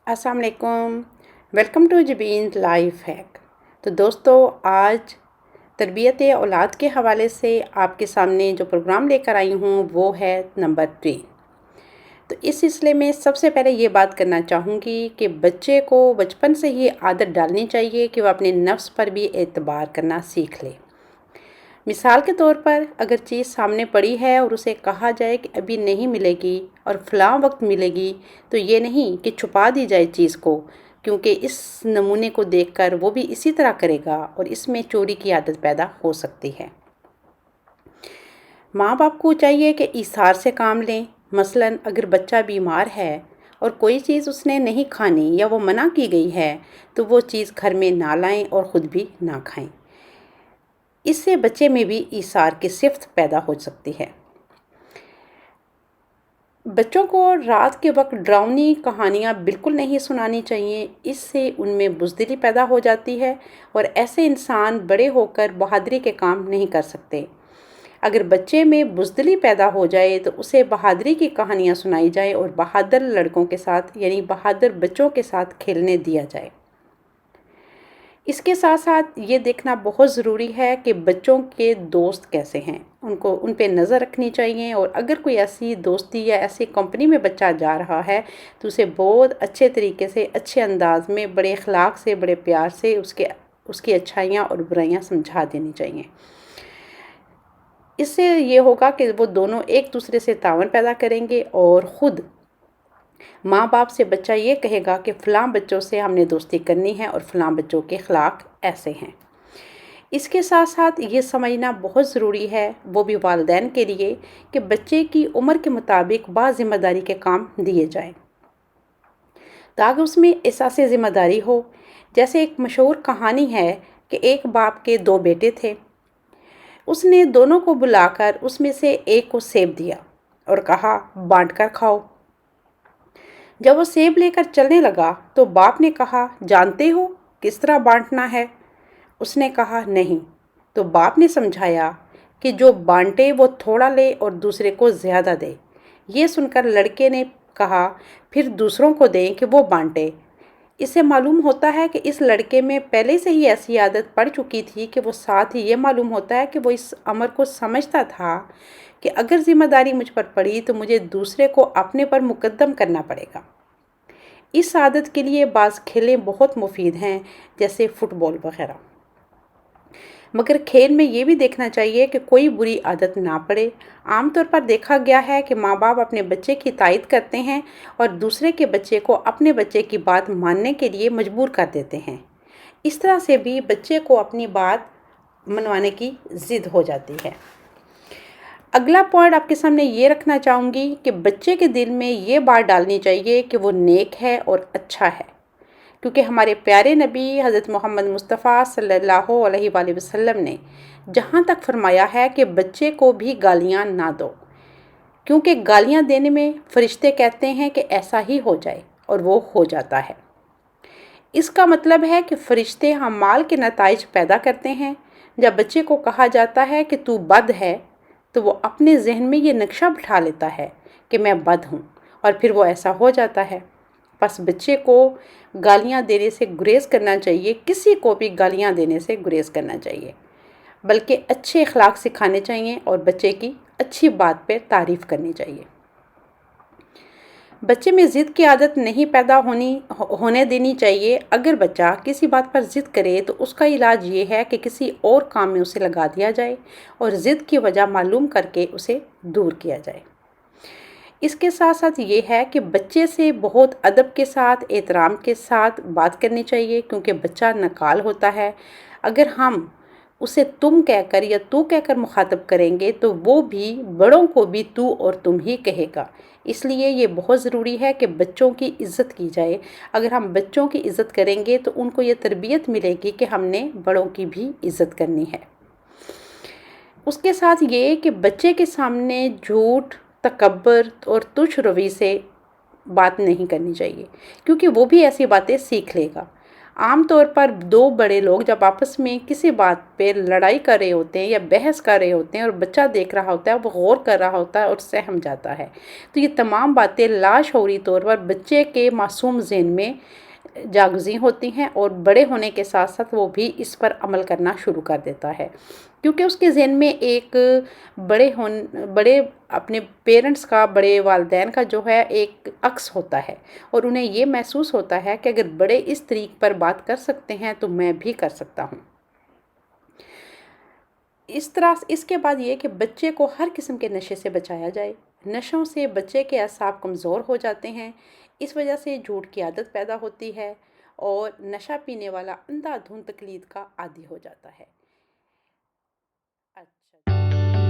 अस्सलाम वालेकुम। Welcome to Jabeen life hack. तो दोस्तों, आज तरबियत औलाद के हवाले से आपके सामने जो प्रोग्राम लेकर आई हूँ वो है नंबर 3। तो इस सिलसिले में सबसे पहले ये बात करना चाहूँगी कि बच्चे को बचपन से ही आदत डालनी चाहिए कि वह अपने नफ्स पर भी एतबार करना सीख ले। मिसाल के तौर पर अगर चीज़ सामने पड़ी है और उसे कहा जाए कि अभी नहीं मिलेगी और फ़लाँ वक्त मिलेगी, तो ये नहीं कि छुपा दी जाए चीज़ को, क्योंकि इस नमूने को देखकर वो भी इसी तरह करेगा और इसमें चोरी की आदत पैदा हो सकती है। माँ बाप को चाहिए कि इसार से काम लें। मसलन अगर बच्चा बीमार है और कोई चीज़ उसने नहीं खानी या वो मना की गई है, तो वो चीज़ घर में ना लाएं और ख़ुद भी ना खाएं। इससे बच्चे में भी ईसार की सिफ़त पैदा हो सकती है। बच्चों को रात के वक्त डरावनी कहानियाँ बिल्कुल नहीं सुनानी चाहिए। इससे उनमें बुज़दिली पैदा हो जाती है और ऐसे इंसान बड़े होकर बहादुरी के काम नहीं कर सकते। अगर बच्चे में बुज़दिली पैदा हो जाए तो उसे बहादुरी की कहानियाँ सुनाई जाए और बहादुर लड़कों के साथ यानी बहादुर बच्चों के साथ खेलने दिया जाए। इसके साथ साथ ये देखना बहुत ज़रूरी है कि बच्चों के दोस्त कैसे हैं, उन पे नज़र रखनी चाहिए। और अगर कोई ऐसी दोस्ती या ऐसी कंपनी में बच्चा जा रहा है तो उसे बहुत अच्छे तरीके से, अच्छे अंदाज में, बड़े अखलाक से, बड़े प्यार से उसकी अच्छाइयाँ और बुराइयाँ समझा देनी चाहिए। इससे ये होगा कि वो दोनों एक दूसरे से तावन पैदा करेंगे और ख़ुद माँ बाप से बच्चा ये कहेगा कि फ़लाँ बच्चों से हमने दोस्ती करनी है और फ़लाँ बच्चों के अखलाक ऐसे हैं। इसके साथ साथ ये समझना बहुत ज़रूरी है, वो भी वालिदैन के लिए, कि बच्चे की उम्र के मुताबिक बाज़िम्मेदारी के काम दिए जाएं ताकि उसमें एहसास ज़िम्मेदारी हो। जैसे एक मशहूर कहानी है कि एक बाप के 2 बेटे थे। उसने दोनों को बुलाकर उसमें से एक को सेब दिया और कहा, बांट कर खाओ। जब वो सेब लेकर चलने लगा तो बाप ने कहा, जानते हो किस तरह बांटना है? उसने कहा, नहीं। तो बाप ने समझाया कि जो बांटे वो थोड़ा ले और दूसरे को ज़्यादा दे। ये सुनकर लड़के ने कहा, फिर दूसरों को दें कि वो बांटे। इससे मालूम होता है कि इस लड़के में पहले से ही ऐसी आदत पड़ चुकी थी कि वो साथ ही ये मालूम होता है कि वो इस अमर को समझता था कि अगर ज़िम्मेदारी मुझ पर पड़ी तो मुझे दूसरे को अपने पर मुकद्दम करना पड़ेगा। इस आदत के लिए बाज़ खेलें बहुत मुफीद हैं, जैसे फ़ुटबॉल वगैरह। मगर खेल में ये भी देखना चाहिए कि कोई बुरी आदत ना पड़े। आमतौर पर देखा गया है कि माँ बाप अपने बच्चे की तायद करते हैं और दूसरे के बच्चे को अपने बच्चे की बात मानने के लिए मजबूर कर देते हैं। इस तरह से भी बच्चे को अपनी बात मनवाने की ज़िद हो जाती है। अगला पॉइंट आपके सामने ये रखना चाहूँगी कि बच्चे के दिल में ये बात डालनी चाहिए कि वो नेक है और अच्छा है, क्योंकि हमारे प्यारे नबी हज़रत मोहम्मद मुस्तफ़ा सल्लल्लाहु अलैहि वसल्लम ने जहाँ तक फरमाया है कि बच्चे को भी गालियाँ ना दो, क्योंकि गालियाँ देने में फ़रिश्ते कहते हैं कि ऐसा ही हो जाए, और वो हो जाता है। इसका मतलब है कि फ़रिश्ते अमाल के नताइज पैदा करते हैं। जब बच्चे को कहा जाता है कि तू बद है, तो वो अपने जहन में ये नक्शा बिठा लेता है कि मैं बद हूँ, और फिर वो ऐसा हो जाता है। बस बच्चे को गालियाँ देने से गुरेज़ करना चाहिए, किसी को भी गालियाँ देने से गुरेज़ करना चाहिए, बल्कि अच्छे अखलाक सिखाने चाहिए और बच्चे की अच्छी बात पर तारीफ़ करनी चाहिए। बच्चे में ज़िद की आदत नहीं पैदा होने देनी चाहिए। अगर बच्चा किसी बात पर ज़िद करे तो उसका इलाज ये है कि किसी और काम में उसे लगा दिया जाए और ज़िद की वजह मालूम करके उसे दूर किया जाए। इसके साथ साथ ये है कि बच्चे से बहुत अदब के साथ, एहतराम के साथ बात करनी चाहिए, क्योंकि बच्चा नकाल होता है। अगर हम उसे तुम कहकर या तू कहकर मुखातब करेंगे तो वो भी बड़ों को भी तू और तुम ही कहेगा। इसलिए ये बहुत ज़रूरी है कि बच्चों की इज़्ज़त की जाए। अगर हम बच्चों की इज़्ज़त करेंगे तो उनको ये तरबियत मिलेगी कि हमने बड़ों की भी इज़्ज़त करनी है। उसके साथ ये कि बच्चे के सामने झूठ, तकब्बर और तुच्छ रवैये से बात नहीं करनी चाहिए, क्योंकि वो भी ऐसी बातें सीख लेगा। عام طور پر دو بڑے لوگ جب آپس میں کسی بات پہ لڑائی کر رہے ہوتے ہیں یا بحث کر رہے ہوتے ہیں اور بچہ دیکھ رہا ہوتا ہے، وہ غور کر رہا ہوتا ہے اور سہم جاتا ہے، تو یہ تمام باتیں لاشعوری طور پر بچے کے معصوم ذہن میں جاگزیں ہوتی ہیں، اور بڑے ہونے کے ساتھ ساتھ وہ بھی اس پر عمل کرنا شروع کر دیتا ہے، کیونکہ اس کے ذہن میں ایک بڑے اپنے پیرنٹس کا، بڑے والدین کا جو ہے ایک عکس ہوتا ہے، اور انہیں یہ محسوس ہوتا ہے کہ اگر بڑے اس طریق پر بات کر سکتے ہیں تو میں بھی کر سکتا ہوں۔ اس کے بعد یہ کہ بچے کو ہر قسم کے نشے سے بچایا جائے۔ نشوں سے بچے کے اعصاب کمزور ہو جاتے ہیں، اس وجہ سے جھوٹ کی عادت پیدا ہوتی ہے، اور نشہ پینے والا اندھا دھند تقلید کا عادی ہو جاتا ہے۔ اچھا۔